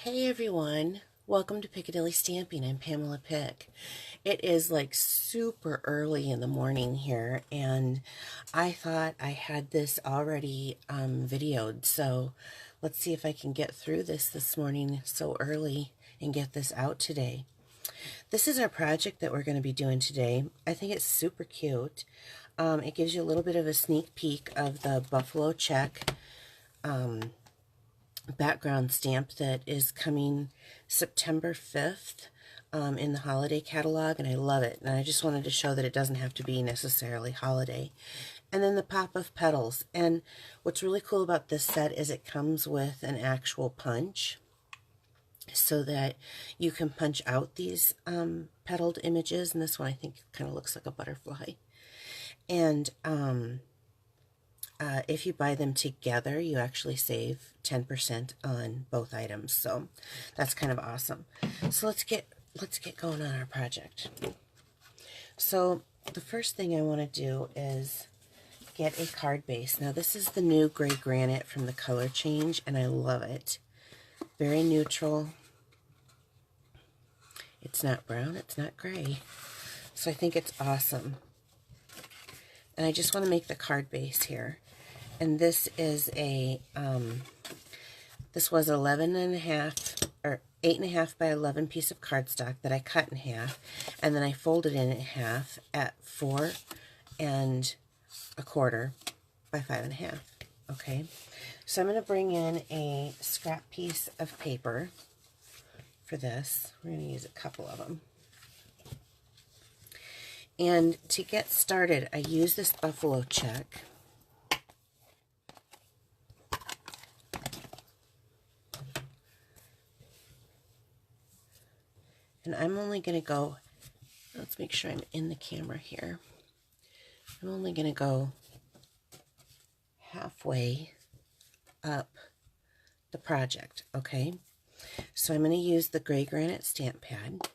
Hey everyone, welcome to Piccadilly Stamping. I'm Pamela Pick. It is like super early in the morning here, and I thought I had this already videoed, so let's see if I can get through this morning so early and get this out today. This is our project that we're going to be doing today. I think it's super cute. It gives you a little bit of a sneak peek of the buffalo check background stamp that is coming September 5th in the holiday catalog, and I love it. And I just wanted to show that it doesn't have to be necessarily holiday. And then the Pop of Petals. And what's really cool about this set is it comes with an actual punch so that you can punch out these petaled images. And this one I think kind of looks like a butterfly. And if you buy them together, you actually save 10% on both items, so that's kind of awesome. So let's get going on our project. So the first thing I want to do is get a card base. Now this is the new gray granite from the color change, and I love it. Very neutral. It's not brown, it's not gray, so I think it's awesome. And I just want to make the card base here. And this is a, this was 11.5 or 8.5 by 11 piece of cardstock that I cut in half, and then I folded in half at 4.25 by 5.5. Okay, so I'm going to bring in a scrap piece of paper for this. We're going to use a couple of them. And to get started, I use this buffalo check. And I'm only going to go, let's make sure I'm in the camera here. I'm only going to go halfway up the project, okay? So I'm going to use the gray granite stamp pad.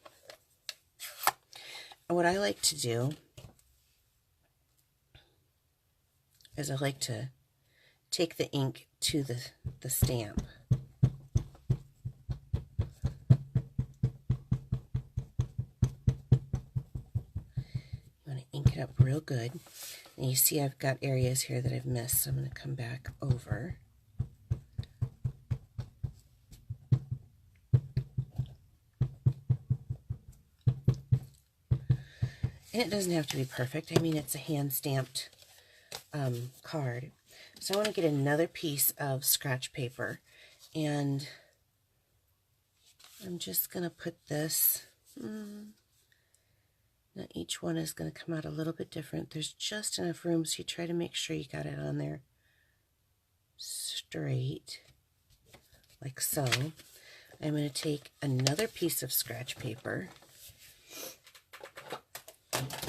And what I like to do is I like to take the ink to the stamp. Ink it up real good. And you see I've got areas here that I've missed, so I'm going to come back over. And it doesn't have to be perfect. I mean, it's a hand-stamped card. So I want to get another piece of scratch paper, and I'm just going to put this... Now each one is going to come out a little bit different. There's just enough room, so you try to make sure you got it on there straight, like so. I'm going to take another piece of scratch paper,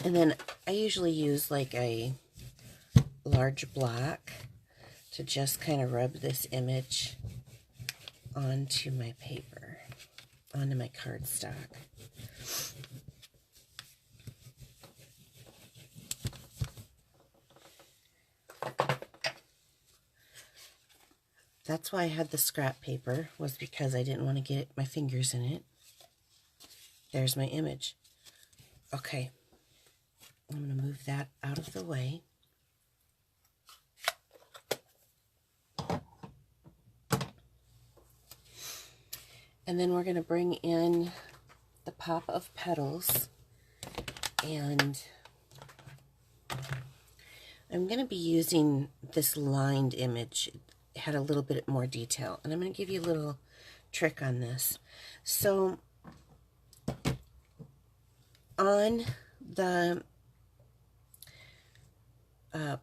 and then I usually use like a large block to just kind of rub this image onto my paper, onto my cardstock. That's why I had the scrap paper, was because I didn't want to get my fingers in it. There's my image. Okay, I'm going to move that out of the way. And then we're going to bring in the Pop of Petals, and I'm going to be using this lined image. Had a little bit more detail, and I'm going to give you a little trick on this. So on the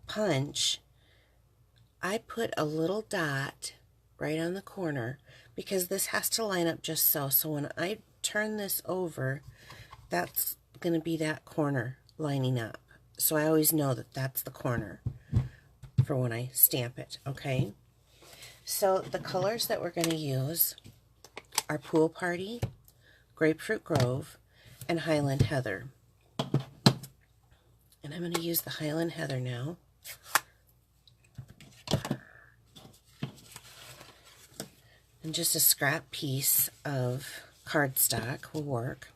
punch, I put a little dot right on the corner because this has to line up just so. So when I turn this over, that's going to be that corner lining up. So I always know that that's the corner for when I stamp it, okay? So the colors that we're going to use are Pool Party, Grapefruit Grove, and Highland Heather. And I'm going to use the Highland Heather now. And just a scrap piece of cardstock will work.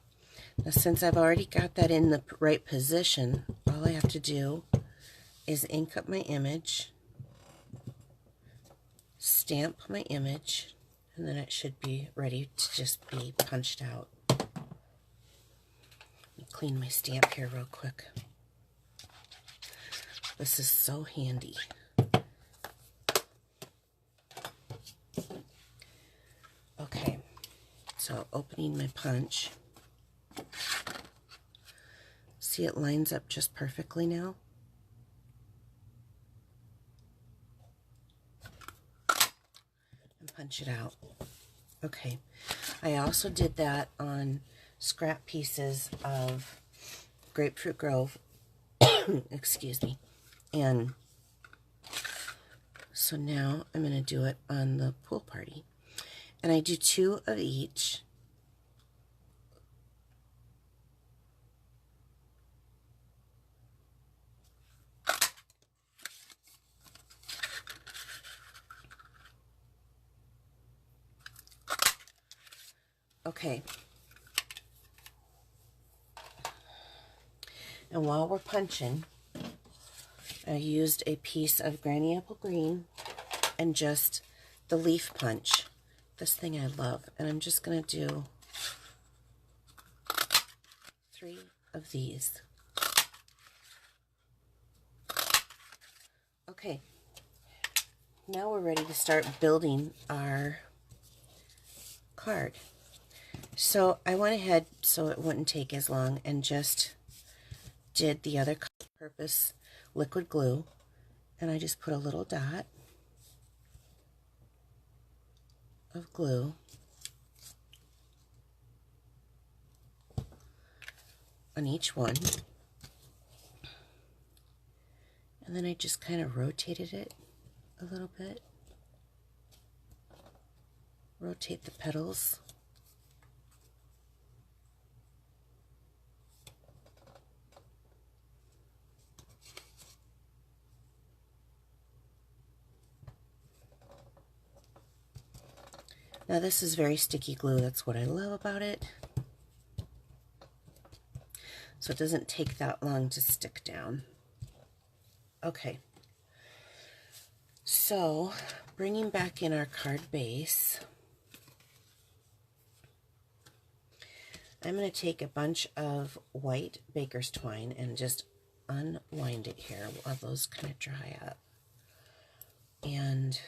Now, since I've already got that in the right position, all I have to do is ink up my image, stamp my image, and then it should be ready to just be punched out. Let me clean my stamp here real quick. This is so handy. Okay, so opening my punch. See, it lines up just perfectly now. And punch it out. Okay, I also did that on scrap pieces of Grapefruit Grove. Excuse me. And so now I'm going to do it on the pool party. And I do 2 of each. Okay. And while we're punching, I used a piece of Granny Apple Green and just the leaf punch. This thing I love. And I'm just going to do 3 of these. Okay. Now we're ready to start building our card. So I went ahead so it wouldn't take as long and just did the other purpose liquid glue, and I just put a little dot of glue on each one, and then I just kind of rotated it a little bit. Rotate the petals. Now this is very sticky glue. That's what I love about it. So it doesn't take that long to stick down. Okay. So bringing back in our card base, I'm going to take a bunch of white baker's twine and just unwind it here while those kind of dry up. And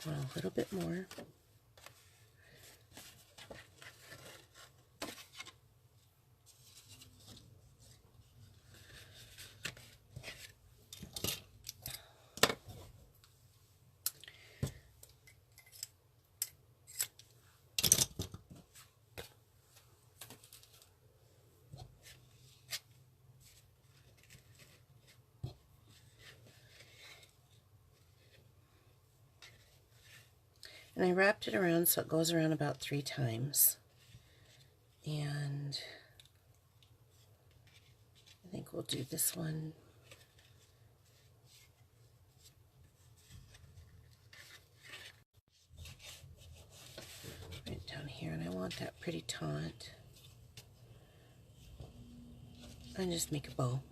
I want a little bit more. And I wrapped it around so it goes around about 3 times. And I think we'll do this one. Right down here, and I want that pretty taunt. And just make a bow.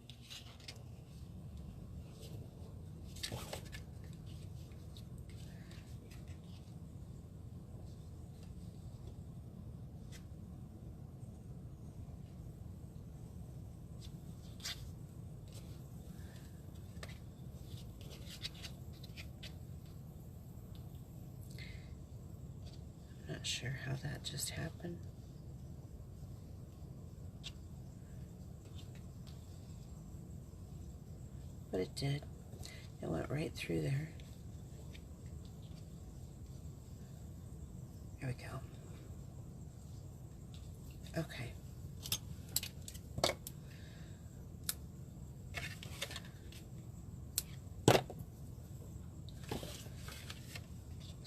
Not sure how that just happened. But it did. It went right through there. There we go. Okay.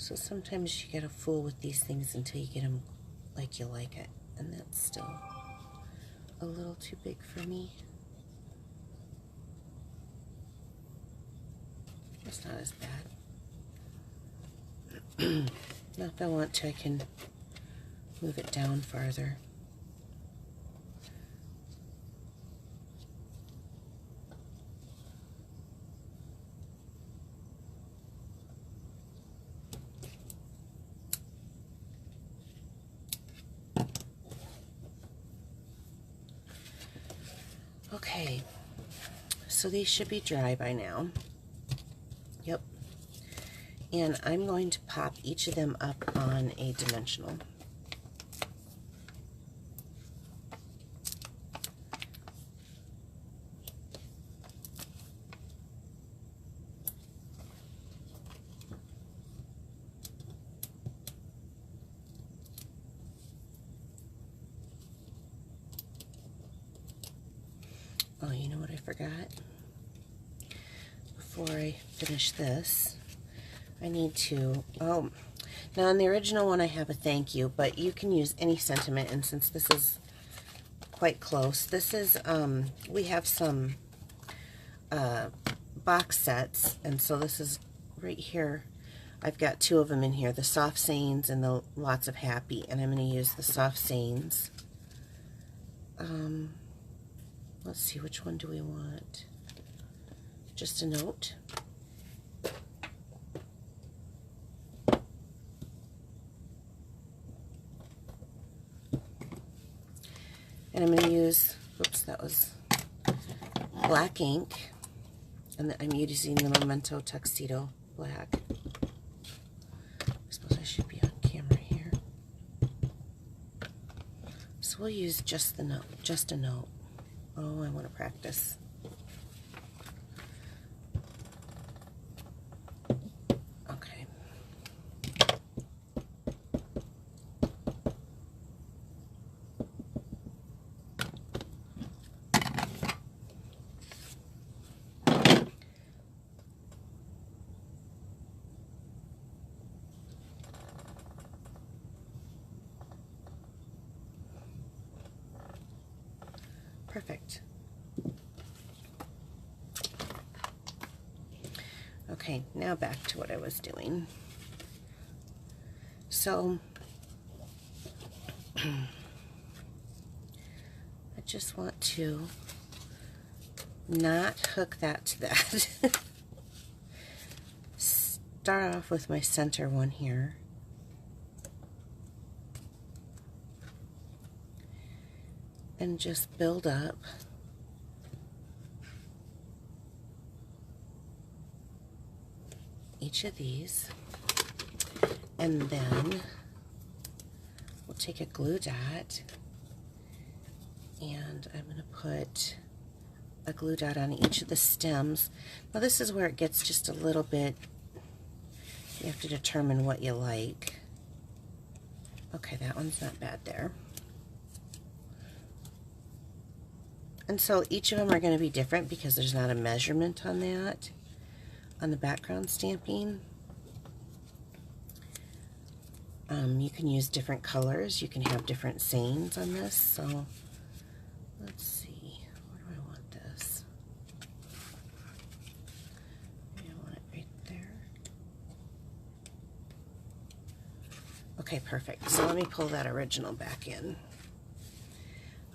So sometimes you gotta fool with these things until you get them like you like it. And that's still a little too big for me. It's not as bad. Now if I want to, I can move it down farther. Okay, so these should be dry by now. Yep. And I'm going to pop each of them up on a dimensional. Oh, you know what I forgot? Before I finish this, I need to, now on the original one I have a thank you, but you can use any sentiment, and since this is quite close, this is, we have some box sets, and so this is right here. I've got two of them in here, the soft sayings and the lots of happy, and I'm going to use the soft sayings. Let's see, which one do we want? Just a note. And I'm going to use, oops, that was black ink. And I'm using the Memento Tuxedo Black. I suppose I should be on camera here. So we'll use just the note, just a note. Oh, I want to practice. Okay. Perfect. Okay, now back to what I was doing. So, I just want to not hook that to that. Start off with my center one here. And just build up each of these, and then we'll take a glue dot, and I'm going to put a glue dot on each of the stems. Now this is where it gets just a little bit, you have to determine what you like. Okay, that one's not bad there. And so each of them are going to be different because there's not a measurement on that, on the background stamping. You can use different colors. You can have different sayings on this. So let's see. Where do I want this? Maybe I want it right there. Okay, perfect. So let me pull that original back in.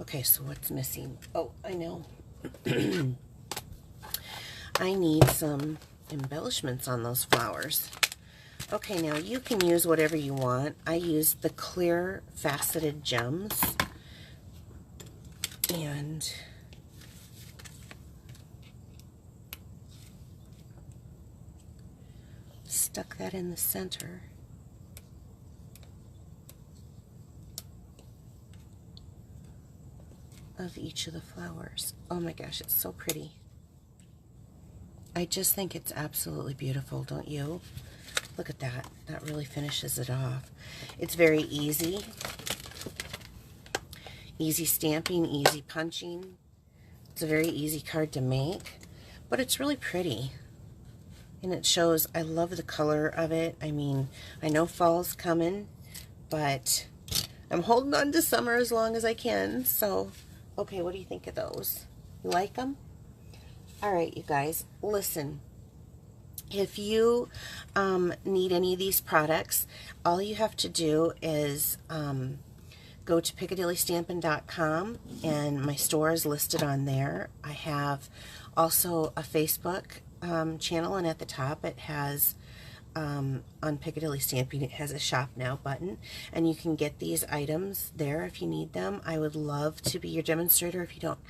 Okay, so what's missing? Oh, I know. I need some embellishments on those flowers. Okay, now you can use whatever you want. I used the clear faceted gems. And stuck that in the center. Of each of the flowers. Oh my gosh, it's so pretty. I just think it's absolutely beautiful, don't you? Look at that. That really finishes it off. It's very easy. Easy stamping, easy punching. It's a very easy card to make, but it's really pretty. And it shows, I love the color of it. I mean, I know fall's coming, but I'm holding on to summer as long as I can. So, okay, what do you think of those? You like them? All right, you guys, listen. If you need any of these products, all you have to do is go to PiccadillyStampin.com, and my store is listed on there. I have also a Facebook channel, and at the top it has on Piccadilly Stamping, it has a shop now button, and you can get these items there if you need them. I would love to be your demonstrator if you don't